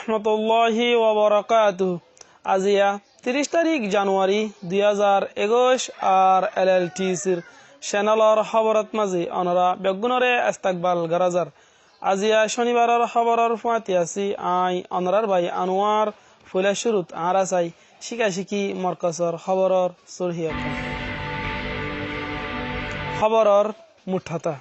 রহমতুল্লাহি ওয়া বারাকাতুহু। আজিয়া 30 তারিখ জানুয়ারি 2021 আর LLTCর চ্যানেলৰ খবৰত মাঝে অনৰা বেগুনৰে ইস্তাকবাল গৰাজাৰ। আজিয়া শনিবাৰৰ খবৰৰ ফাতি আছি আই অনৰাৰ ভাই আনোয়ার ফুলে শুরুত আৰা চাই শিকাশিকি মৰকজৰ খবৰৰ চৰহিয়া খবৰৰ মুঠাতা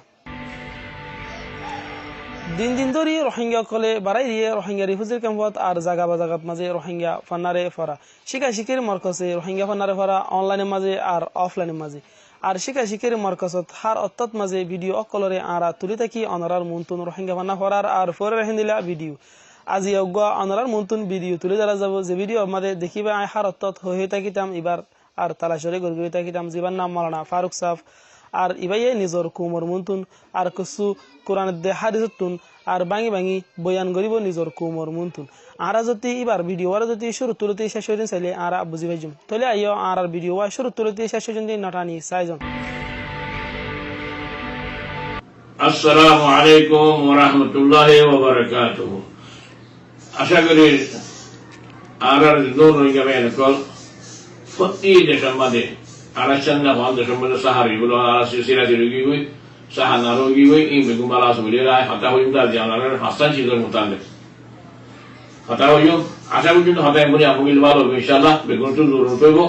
দিন দিন ধরে রোহিঙ্গা কলে বাড়াই দিয়ে রোহিঙ্গা রিফিউজি ক্যাম্পত আর জাগা বা জাগাত মাঝে রোহিঙ্গা ফান্নারে ফরা শিকাশিকির মরকজে রোহিঙ্গা ফান্নারে ফরা অনলাইনের মাঝে আর অফলাইনের মাঝে আর শিকাশিকির মরকজত হার অত্তত মাঝে ভিডিও অকলরে আরা তুলি থাকি অনরার মুনতুন রোহিঙ্গা ফান্না ফরার আর ফরে রেহিন্দিলা ভিডিও আজি অজ্ঞা অনরার মুনতুন ভিডিও তুলে ধরা যাব যে ভিডিও আমাদের দেখিবা আই হার অত্তত হয়ে থাকিতাম এবার আর তালাশরে গড়গড়ি থাকিতাম জীবন নাম মাওলানা ফারুক সাফ আর ইবাইয়ে নিজর কুমর মুনতুন আর কিছু কোরআনের দে হাদিসতুন আর ভাঙি ভাঙি বয়ান করিব নিজর কুমর মুনতুন আরা যদি এবার ভিডিও আর যদি শুরু তুলতে শেষ হয়ে চাইলে আরা বুঝি পাইজুম তাহলে আইও আর ভিডিও শুরু তুলতে শেষ হয়ে যদি নটানি চাইজন। আসসালামু আলাইকুম ওয়া রাহমাতুল্লাহি ওয়া বারাকাতুহু। আশা করি আর নূর রোহিঙ্গা ভাইয়ের কল প্রতি দেশের মাঝে আরাচান্না ভালো দেশের মধ্যে সাহারি গুলো সিরাজি রোগী হই সাহানা রোগী হই ইং বেগুন বালা আসলে রায় হাতা হইম তার জানালেন হাসান ছিল মোতালে হাতা হইম আশা পর্যন্ত হাতায় মনে আমগিল ভালো হবে ইনশাআল্লাহ বেগুন তো দূর হইব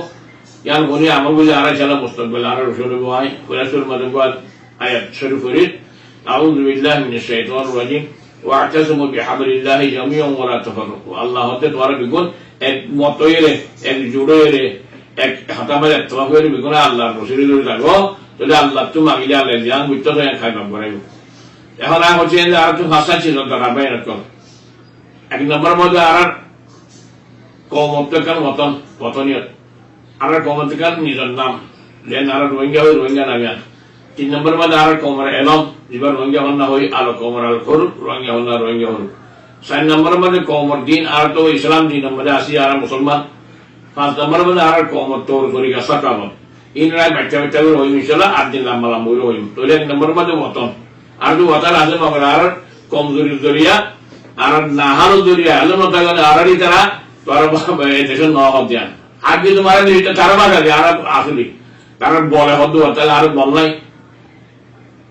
ইয়ান মনে আমগিল আরাচালা মুস্তাকবিল আর রসুল ভাই রাসূল মাদাবাদ আয়াত শরীফ ফরিদ আউযু বিল্লাহি মিনাশ শাইতানির রাজিম ওয়া'তাসিমু বিহাবলিল্লাহি জামিআন ওয়া লা তাফাররাকু। আল্লাহ হতে তোমরা বেগুন এক মতইরে এক জুড়েরে এক হাতামারে তওয়াফের বিগুনা আল্লাহর রসুলের দরে লাগো তাহলে আল্লাহ তুমি মাগিলে আল্লাহ জান বুঝতে হয় খাইবা করাইব। এখন আর হচ্ছে আর তো ভাষা ছিল তারা বাইরে কর এক নম্বর মধ্যে আর কমতকান মতন পতনিয়ত আর কমতকান নিজের নাম লেন আর রোহিঙ্গা হই রোহিঙ্গা নামিয়া। 3 নম্বর মধ্যে আর কমর এলম যেবার রোহিঙ্গা হন্না হই আর কমর আল খর রোহিঙ্গা হন্না রোহিঙ্গা হল। 4 নম্বর মধ্যে কমর দিন আর তো ইসলাম দিন মধ্যে আসি আর মুসলমান। 5 নম্বর মধ্যে আর কমর তোর তরিকা সাকামত ইনরাই বাচ্চা বাচ্চা হইম ইনশাআল্লাহ 8 দিন লম্বা লম্বা হইম। তাহলে 1 নম্বর মধ্যে ওতন আর তো ওতার আছে মগর আর কমজোরি জরিয়া আর নাহার জরিয়া আলো নতাগন আরই তারা তোর দেশে ন হদিয়ান আগে তোমার এটা তারা বাগা আর আসলি তারা বলে হদ তাহলে আর বল নাই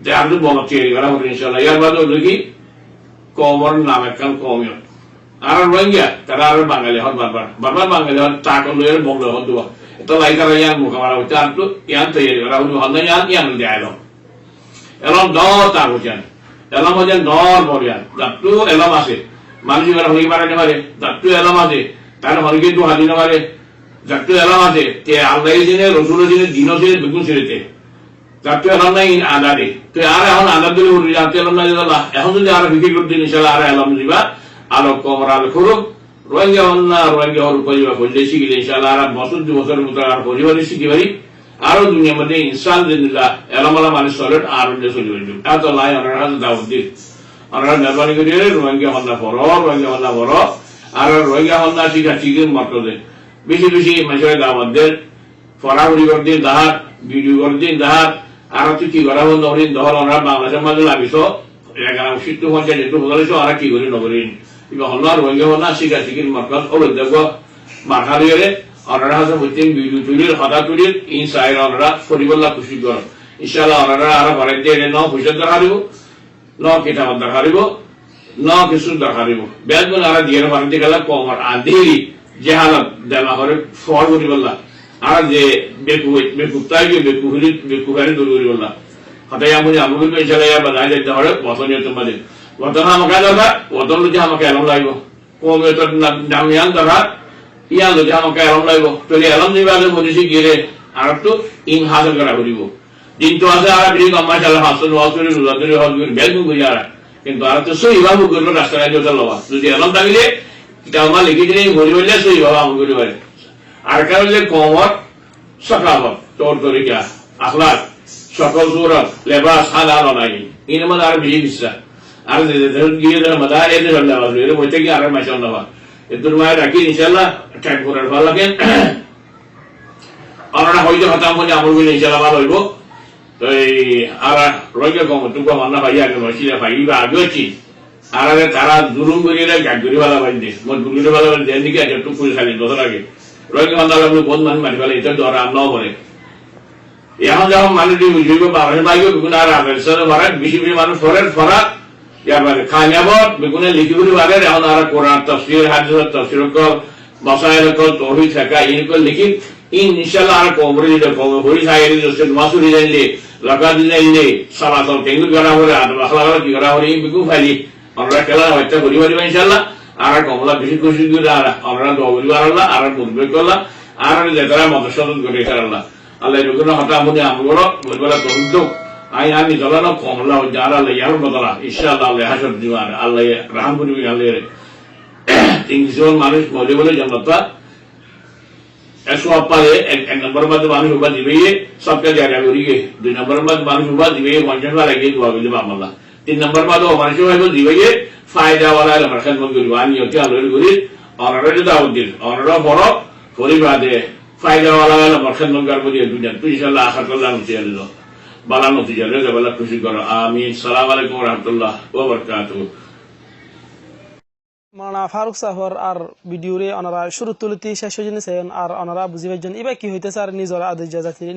যে আর বল চেরি করা হবে ইনশাআল্লাহ। ইয়ার বাদে হলো কি কমর নাম একখান কমিয়ত আর রোহিঙ্গা তারা আর বাঙালি হদ বারবার বারবার বাঙালি হদ টাকা লইয়ের বগলে হদ দেওয়া এটা লাইকার ইয়ান মোকাবেলা হচ্ছে আর তো ইয়ান তৈরি করা হলো হদ নাই ইয়ান দেয় এলম দর তার হচ্ছেন এলম হচ্ছেন দর বলিয়ান যাত্রু এলম আছে মানুষ এবার হরি বাড়াতে পারে যাত্রু এলম আছে তার হরিকে দু হাদিনে পারে যাত্রু এলম আছে তে আল্লাহ দিনে রসুলের দিনে দিনও ছিল বেগুন ছেড়েতে যাত্রু এলম নাই আদারে তো আর এখন আদার দিলে হরি যাত্রু এলম নাই এখন যদি আর বিক্রি করতে ইনশাআল্লাহ আর এলম দিবা আলো কমর আলো করুক রোহিঙ্গা হল না রোহিঙ্গা হল পরিবার করলে শিখিলে ইনশাআল্লাহ আর বছর 2 বছরের মতো আর পরিবারে শিখি পারি আরো দুনিয়ার মধ্যে ইনশাআল্লাহ এলামালা মানুষ চলেন আর চলে যাবে এত লাই ওনারা দাওয়াত দিন ওনারা মেহরবানি করে রোহিঙ্গা হল না পড়ো রোহিঙ্গা হল না পড়ো আর রোহিঙ্গা হল না শিখা শিখে মত দেন বেশি বেশি মানুষের দাওয়াত দেন পড়াশুড়ি করে দিন দাহার ভিডিও করে দিন দাহার আর তুই কি করা হল নরিন দহল ওনারা বাংলাদেশের মাঝে লাগিস 1150 যেহেতু বলেছো আর কি করি নগরীন এবার হল না রোহিঙ্গা হল না শিখা শিখির মতকাল ওর দেখব মাথারে ওনারা হাজার বলতেন ভিডিও তুলির হতা তুলির ইনসাইড ওনারা পরিবল্লা খুশি করেন ইনশাআল্লাহ ওনারা আরো ঘরে দিয়ে ন পয়সা দেখারিব ন কিতাব দেখারিব ন কিছু দেখারিব বেদগুলো আর দিয়ে বাড়িতে গেলে কমর আধেরি যে হালত দেওয়া করে ফল করিবল্লা আর যে বেকুতাই বেকুহারি দূর করিবল্লা হঠাৎ আমি আমগুলো ইনশাআল্লাহ বাজায় যেতে হবে বতনীয় তোমাদের বতন আমাকে দেখা বতন যদি আমাকে এরম লাগব কমে তোর দামিয়ান দেখা ইয়ান যদি আমাকে এলম লাগব তাহলে এলম নিবালে মনীষী গিয়ে আর তো ইন হাসিল করা করিব দিন তো আছে আর বিড়ি কমাই চালে হাসন ওয়াজ করে রোজা করে হজ করে বেগুন করি আর কিন্তু আর তো সই ভাবে করলো রাস্তায় যেটা লওয়া যদি এলম থাকলে এটা আমার লিখে দিলে ঘুরি বললে সই ভাবে আমি করি পারে আর কারণ যে কমর সকাবত তোর তরিকা আখলাক সকল সুরত লেবাস হালাল নাই ইন মধ্যে আর বিড়ি বিশ্বাস আর গিয়ে মাদা এদের আল্লাহ এর বইতে কি আর মাশাআল্লাহ এদের মায়ের রাখি ইনশাআল্লাহ টাইম করার ভালো লাগে আমরা হইতে হতাম বলে আমল বলে ইনশাআল্লাহ ভালো হইব। তো এই আর রোহিঙ্গা কম তুমি মান্না ভাই আগে নছিলা ভাই বা আগে আছি আর তারা জুলুম করিয়ে গাড়ি বালা বাড়ি দিয়ে গুলি বালা বাড়ি দেন নাকি একটু ফুল খালি বছর আগে রোহিঙ্গা বান্ধব আপনি বহুত মানুষ মারি ফেলে এটা ধরা আমরাও বলে এখন যখন মানুষ বুঝবে বাংলাদেশ বাইকে বেগুন আর ভাড়ায় বেশি বেশি মানুষ ফরাত ইয়ারবারে খানিয়াবত বেগুনে লিখি করে বাড়ে এখন আর কোরআন তফসির হাদিস তফসির কল মাসাইল কল তৌহিদ ফিকহ ইন কল লিখি ইনশাআল্লাহ আর কোমরে দিতে কোমরে হরি সাইরি দসে মাসুরি জানলে লাগা দিলে সালাত টেঙ্গুর করা হরে আর আখলাক কি করা হরে বিকু ফাইলি আমরা খেলা হয়তো করি পারি ইনশাআল্লাহ আর কমলা বেশি খুশি করে আর আমরা দোয়া করি আল্লাহ আর মুরবে করলা আর যেতারা মদসদন করে আল্লাহ আল্লাহ যখন হঠাৎ মনে আমগো বলবলা তৌহিদ আমি জলানো কমলা যারা আল্লাহ ইয়ার বদলা ইনশাআল্লাহ আল্লাহ হাসর দিওয়ার আল্লাহ রহম করিবি আল্লাহ তিনজন মানুষ মরে বলে জান্নাত 100 পারে এক নম্বর মধ্যে মানুষ উবা দিবে সবটা জায়গা করিয়ে 2 নম্বর মধ্যে মানুষ উবা দিবে 50 বার আগে দোয়া করলে আল্লাহ 3 নম্বর মধ্যে মানুষ হইব দিবে ফায়দা ওয়ালা আল্লাহ খাদমত করিব আমি অতি আল্লাহর করি অনরে দাওয়াত দিন অনরা বড় পরিবাদে ফায়দা ওয়ালা আল্লাহ খাদমত করব দিয়ে দুনিয়া ইনশাআল্লাহ আখিরাত আল্লাহ নসিয়া দিল বালা নতিজা রে বালা খুশি করো আমিন আসসালামু আলাইকুম ওয়া রাহমাতুল্লাহ ওয়া বারাকাতুহু মানা ফারুক সাহর আর ভিডিওরে অনারা শুরু তুলতি শেষ হয়ে যেন আর অনারা বুঝিবার জন্য এবার কি হইতেছে আর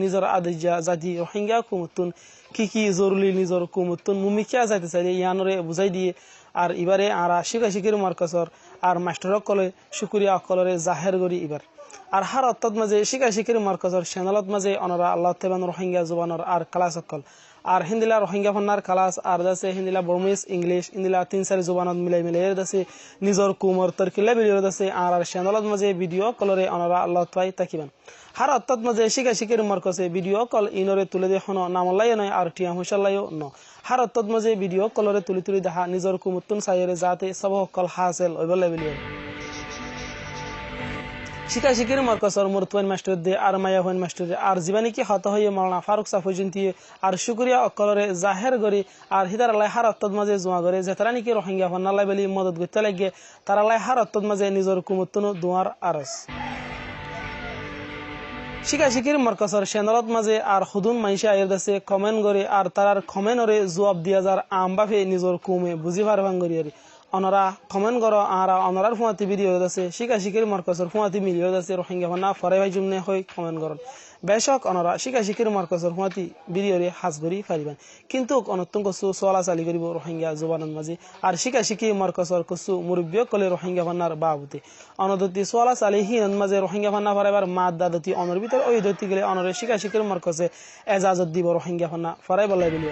নিজর আদিজা জাতি রোহিঙ্গা কুমতুন কি জরুরি নিজর কুমতুন মুমিকিয়া যাইতে চাই ইয়ানরে বুঝাই দিয়ে আর এবারে আরা শিক্ষির মার্কাসর আর মাস্টার কলে শুকুরিয়া অকলরে জাহের করি এবার আর হার অর্থাৎ মাঝে শিক্ষির মার্কাসর চ্যানেলত মাঝে অনারা আল্লাহ তেবান রোহিঙ্গা জুবানর আর ক্লাস অকল আর হিন্দিলা রোহিঙ্গা ফন্নার ক্লাস আর দাসে হিন্দিলা বর্মিস ইংলিশ ইন্দিলা 3-4 জুবানত মিলাই এর দাসে নিজর কুমর তরকিলা ভিডিও দাসে আর চ্যানেলত মাঝে ভিডিও কলরে অনারা আল্লাহ তাই তাকিবান হার অর্থাৎ মাঝে শিক্ষির মার্কাসে ভিডিও কল ইনরে তুলে দিয়ে হন নামলাই নয় আর টিয়া হুশাল্লাইও ন হার অর্থাৎ মাঝে ভিডিও কলরে তুলি দেখা নিজর কুমতুন সাইরে যাতে সব কল হাসিল ওইবলে ভিডিও শিক্ষির মার্কাসর মুরতুয়ান মাস্টার দে আর মায়া হুয়ান মাস্টার দে আর জীবানী কি হত হয়ে মাওলানা ফারুক সাফুজন্তি আর শুকরিয়া অকলরে জাহের গরি আর হিদার আল্লাহ হার অত্তদ মাঝে জোয়া করে যেতারা নাকি রোহিঙ্গা ফন্নাল্লাহ বলি মদত করতে লাগে তার আল্লাহ হার অত্তদ মাঝে নিজর কুমতুন দুয়ার আরস শিক্ষির মার্কাসর চ্যানেলত মাঝে আর হুদুন মাইশা আয়ের দাসে কমেন্ট করে আর তার কমেন্টরে জবাব দিয়া যার আমবাফে নিজর কুমে বুঝি পারবাং করি আর অনরা কমেন্ট করো আর অনরার ফুয়াতি ভিডিও আছে শিক্ষির মার্কাসর ফুয়াতি ভিডিও আছে রোহিঙ্গা ফন্না ফরে ভাই জুমনে হই কমেন্ট করুন বেশক অনরা শিক্ষির মার্কাসর ফুয়াতি ভিডিওরে হাজ করি পারিবেন কিন্তু অনতুন কসু সোলা চালি করিব রোহিঙ্গা জুবানত মাঝে আর শিক্ষির মার্কাসর কসু মুরব্বিয় কলে রোহিঙ্গা ফন্নার বাবুতে অনদতি সোলা চালি হিন মাঝে রোহিঙ্গা ফন্না ফরাইবার মাদ দাদতি অনর ভিতর ওই দতি গেলে অনরে শিক্ষির মার্কাসে এজাজত দিব রোহিঙ্গা ফন্না ফরাই বলাই বলি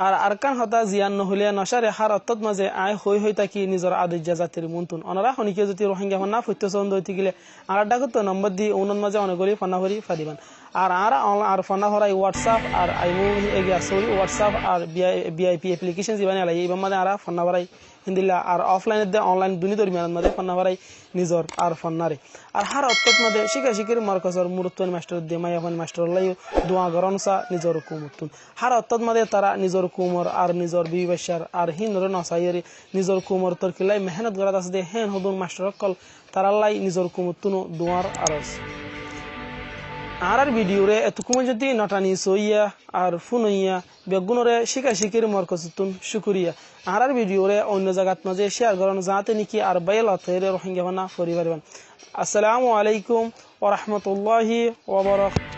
আর আরকান হতা জিয়ান নহলে নশারে হার অত্তদ মাঝে আয় হই থাকি নিজর আদিজা জাতির মন্তুন অনরা হনিকে যদি রোহিঙ্গা ফন্না ফুত্যসন্দ হইতে গেলে আর ডাকত নম্বর দি উন্নত মাঝে অনেকগুলি ফন্না ভরি ফাদিবান আর ফন্না ভরাই হোয়াটসঅ্যাপ আর আইমু এগিয়া সরি হোয়াটসঅ্যাপ আর বিআইপি অ্যাপ্লিকেশন জীবানি আলাই এই মাঝে আর ফন্না ভরাই হিন্দিলা আর অফলাইনে দে অনলাইন দুনি দরমিয়ান মাঝে ফন্না ভরাই নিজর আর ফন্নারে আর হার অত্তদ মাঝে শিক্ষির মার্কাসর মুরতুয়ান মাস্টার দে মায়াফান মাস্টার লাইও দোয়া গরনসা নিজর কুমতুন হার অত্তদ মাঝে তারা নিজর কুমর আর নিজর বিবাসার আর হিনর নসাইরে নিজর কুমর তরকিলাই মেহনত করা আছে দে হেন হুদুন মাস্টার কল তারালাই নিজর কুমতুন দোয়ার আরস আর ভিডিওরে এতকুমে যদি নটানি সইয়া আর ফুনইয়া বেগুনরে শিক্ষির মার্কাসতুন শুকরিয়া আর ভিডিওরে অন্য জায়গাত মাঝে শেয়ার করুন যাতে নাকি আর বাইল রোহিঙ্গা ফন্না পরিবার আসসালামু আলাইকুম ওয়া রাহমাতুল্লাহি ওয়া বারাকাতুহু।